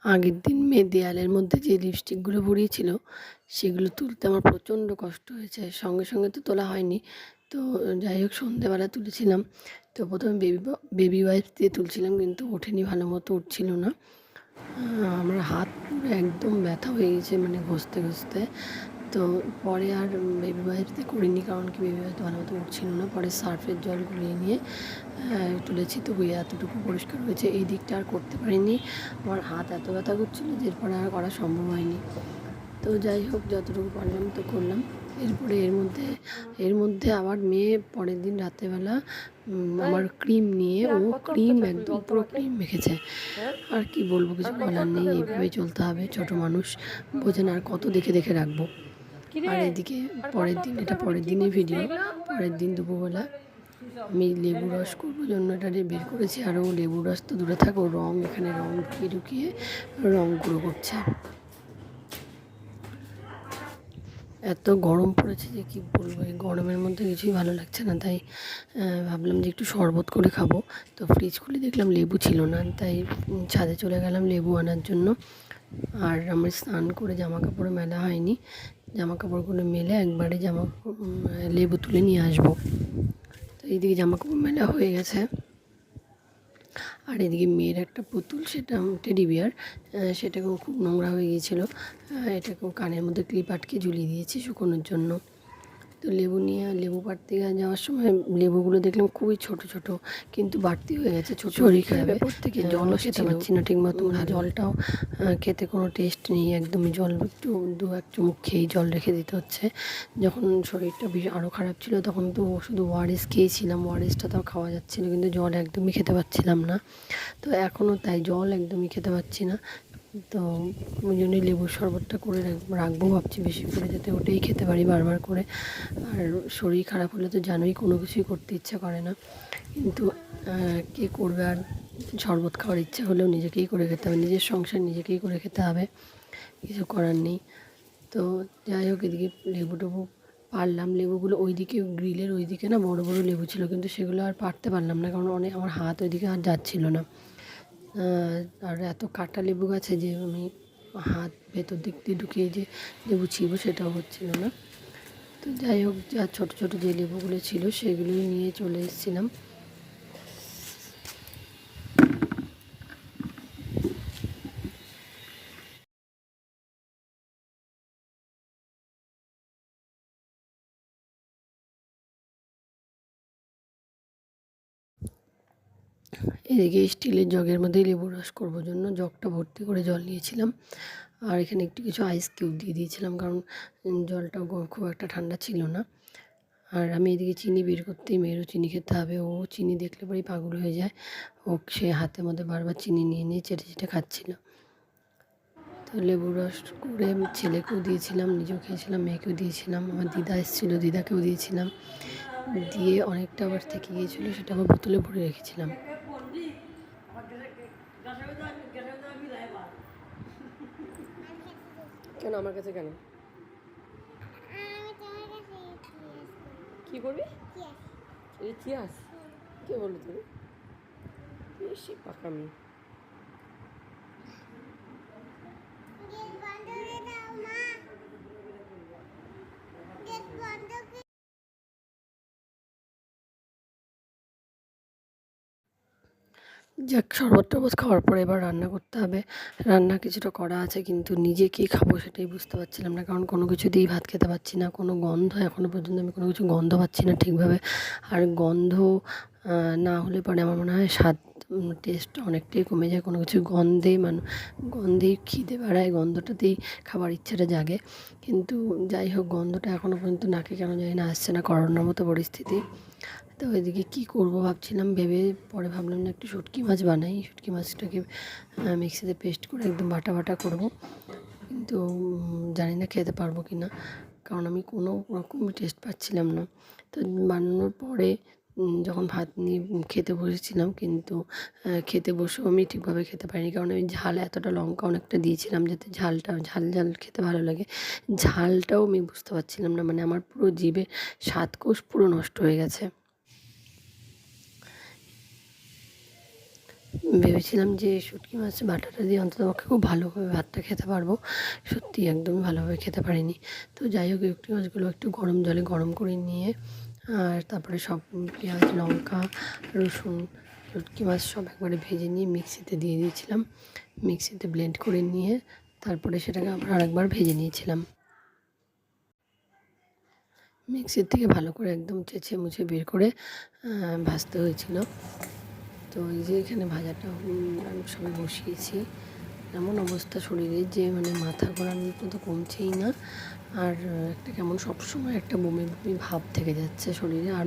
আগের দিন মেয়ে দেয়ালের মধ্যে যে লিপস্টিকগুলো পরিয়েছিল সেগুলো তুলতে আমার প্রচণ্ড কষ্ট হয়েছে। সঙ্গে সঙ্গে তো তোলা হয়নি। তো যাই হোক সন্ধ্যেবেলা তুলেছিলাম। তো প্রথমে বেবি ওয়াইপস দিয়ে তুলছিলাম, কিন্তু ওঠেনি, ভালো মতো উঠছিল না। আমার হাত পুরো একদম ব্যথা হয়ে গেছে, মানে ঘষতে ঘষতে। তো পরে আর বেবি ওয়াইপস দিয়ে করিনি, কারণ কি বেবি ওয়াইপস ভালো মতো উঠছিল না। পরে সার্ফের জল গুলিয়ে নিয়ে তুলেছি, তো এতটুকু পরিষ্কার হয়েছে। এই দিকটা আর করতে পারিনি, আমার হাত এত ব্যথা করছিল যে এরপরে আর করা সম্ভব হয়নি। তো যাই হোক যতটুকু পারলাম তো করলাম। এরপরে এর মধ্যে আবার মেয়ে পরের দিন রাত্রেবেলা আমার ক্রিম নিয়ে, ও ক্রিম একদম পুরো ক্রিম মেখেছে। আর কি বলবো, কিছু বলার নেই, এইভাবে চলতে হবে। ছোট মানুষ বোঝে না, আর কত দেখে দেখে রাখবো। আর এদিকে পরের দিনের ভিডিও। পরের দিন দুপুরবেলা আমি লেবু রস করবো জন্য এটা বের করেছি। আর ও লেবু রস তো দূরে থাকো, এখানে রং ঢুকিয়ে ঢুকিয়ে রং গুঁড়ো করছে। এত গরম পড়েছে যে কি বলবো, এই গরমের মধ্যে কিছুই ভালো লাগছে না। তাই ভাবলাম যে একটু শরবত করে খাবো। তো ফ্রিজ খুলে দেখলাম লেবু ছিল না, তাই ছাদে চলে গেলাম লেবু আনার জন্য। আর আমার স্নান করে জামা কাপড় মেলা হয়নি, জামা কাপড়গুলো মেলে একবারে লেবু তুলে নিয়ে আসবো। তো এইদিকে জামা কাপড় মেলা হয়ে গেছে। আর এদিকে মেয়ের একটা পুতুল, সেটা টেডি বিয়ার, সেটাকেও খুব নোংরা হয়ে গিয়েছিলো। এটাকেও কানের মধ্যে ক্লিপ আটকে ঝুলিয়ে দিয়েছি শুকোনোর জন্য। তো লেবু পাড়তে যাওয়ার সময় লেবুগুলো দেখলাম খুবই ছোট ছোট, কিন্তু বাড়তি হয়ে গেছে, ছোট শরীর খারাপ। প্রত্যেকে জলও খেতে পারছি না ঠিক মতো, জলটাও খেতে কোনো টেস্ট নেই একদমই। জল একটু দু এক চুমুক খেয়েই জল রেখে দিতে হচ্ছে। যখন শরীরটা আরও খারাপ ছিল তখন তো শুধু ওআরএস খেয়েছিলাম, ওআরএসটা তাও খাওয়া যাচ্ছিলো, কিন্তু জল একদমই খেতে পারছিলাম না। তো এখনও তাই, জল একদমই খেতে পারছি না। তো ওই জন্যই লেবুর শরবতটা করে রাখবো ভাবছি, বেশি করে, যাতে ওটাই খেতে পারি বারবার করে। আর শরীর খারাপ হলে তো জানোই, কোনো কিছুই করতে ইচ্ছা করে না, কিন্তু কে করবে আর। শরবত খাওয়ার ইচ্ছা হলেও নিজেকেই করে খেতে হবে, নিজের সংসার নিজেকেই করে খেতে হবে, কিছু করার নেই। তো যাই হোক এদিকে লেবু টেবু পারলাম। লেবুগুলো ওইদিকে গ্রিলের ওইদিকে না বড় বড় লেবু ছিল, কিন্তু সেগুলো আর পারতে পারলাম না, কারণ আমার হাত ওইদিকে আর যাচ্ছিল না। আর এত কাটা লেবু গাছে যে আমি হাত ভেতর দিক দিয়ে ঢুকিয়ে যে লেবু ছিঁড়বো সেটাও হচ্ছিল না। তো যাই হোক, যা ছোটো ছোটো যে লেবুগুলো ছিল সেগুলোই নিয়ে চলে এসেছিলাম। এদিকে স্টিলের জগের মধ্যেই লেবু রস করবো জন্য জগটা ভর্তি করে জল নিয়েছিলাম। আর এখানে একটু কিছু আইস কিউব দিয়ে দিয়েছিলাম, কারণ জলটাও খুব একটা ঠান্ডা ছিল না। আর আমি এদিকে চিনি বের করতেই, মেয়েরও চিনি খেতে হবে, ও চিনি দেখলে পরেই পাগল হয়ে যায়। সে হাতের মধ্যে বারবার চিনি নিয়ে নিয়ে চেটে চেটে খাচ্ছিল। তো লেবু রস করে ছেলেকেও দিয়েছিলাম, নিজেও খেয়েছিলাম, মেয়েকেও দিয়েছিলাম, আমার দিদা এসেছিলো, দিদাকেও দিয়েছিলাম। দিয়ে অনেকটা আবার থেকে গিয়েছিলো, সেটা আবার বোতলে ভরে রেখেছিলাম। কেন আমার কাছে কেন? কি করবি? ইতিহাস কে বললো তুমি? বেশি পাকামি। যাক, শরবত টরবত খাওয়ার পরে এবার রান্না করতে হবে। রান্না কিছুটা করা আছে, কিন্তু নিজে কী খাবো সেটাই বুঝতে পারছিলাম না, কারণ কোনো কিছু দিয়েই ভাত খেতে পারছি না। কোনো গন্ধ, এখনও পর্যন্ত আমি কোনো কিছু গন্ধ পাচ্ছি না ঠিকভাবে। আর গন্ধ না হলে পরে আমার মনে হয় স্বাদ টেস্ট অনেকটাই কমে যায়। কোনো কিছু গন্ধেই খিদে বাড়ায়, গন্ধটাতেই খাবার ইচ্ছাটা জাগে। কিন্তু যাই হোক, গন্ধটা এখনও পর্যন্ত নাকে কেন জানি না আসছে না, করোনার মতো পরিস্থিতি। তো ওইদিকে কী করবো ভাবছিলাম, ভেবে পরে ভাবলাম না একটু শুটকি মাছ বানাই। শুটকি মাছটাকে মিক্সিতে পেস্ট করে একদম বাটা বাটা করবো, কিন্তু জানি না খেতে পারবো কি না, কারণ আমি কোনো রকমই টেস্ট পাচ্ছিলাম না। তো বানানোর পরে যখন ভাত নিয়ে খেতে বসেছিলাম, কিন্তু খেতে বসেও আমি ঠিকভাবে খেতে পারিনি, কারণ আমি ঝাল এতটা লঙ্কা অনেকটা দিয়েছিলাম যাতে ঝাল ঝাল খেতে ভালো লাগে। ঝালটাও আমি বুঝতে পারছিলাম না, মানে আমার পুরো জিভে স্বাদকোষ পুরো নষ্ট হয়ে গেছে। ভেবেছিলাম যে শুটকি মাছ বাটাটা দিয়ে অন্ততপক্ষে খুব ভালোভাবে ভাতটা খেতে পারবো। সত্যিই একদমই ভালোভাবে খেতে পারিনি। তো যাই হোক শুটকি মাছগুলো একটু গরম জলে গরম করে নিয়ে আর তারপরে সব পেঁয়াজ, লঙ্কা, রসুন, শুটকি মাছ সব একবারে ভেজে নিয়ে মিক্সিতে দিয়ে দিয়েছিলাম। মিক্সিতে ব্লেন্ড করে নিয়ে তারপরে সেটাকে আবার আরেকবার ভেজে নিয়েছিলাম। মিক্সির থেকে ভালো করে একদম চেঁচে মুছে বের করে ভাজতে হয়েছিল। তো এই যে এখানে ভাজাটা আমি সবে বসিয়েছি। এমন অবস্থা শরীরের যে মানে মাথা ঘোরানোর তো কমছেই না। আর একটা কেমন সবসময় একটা বমি বমি ভাব থেকে যাচ্ছে শরীরে, আর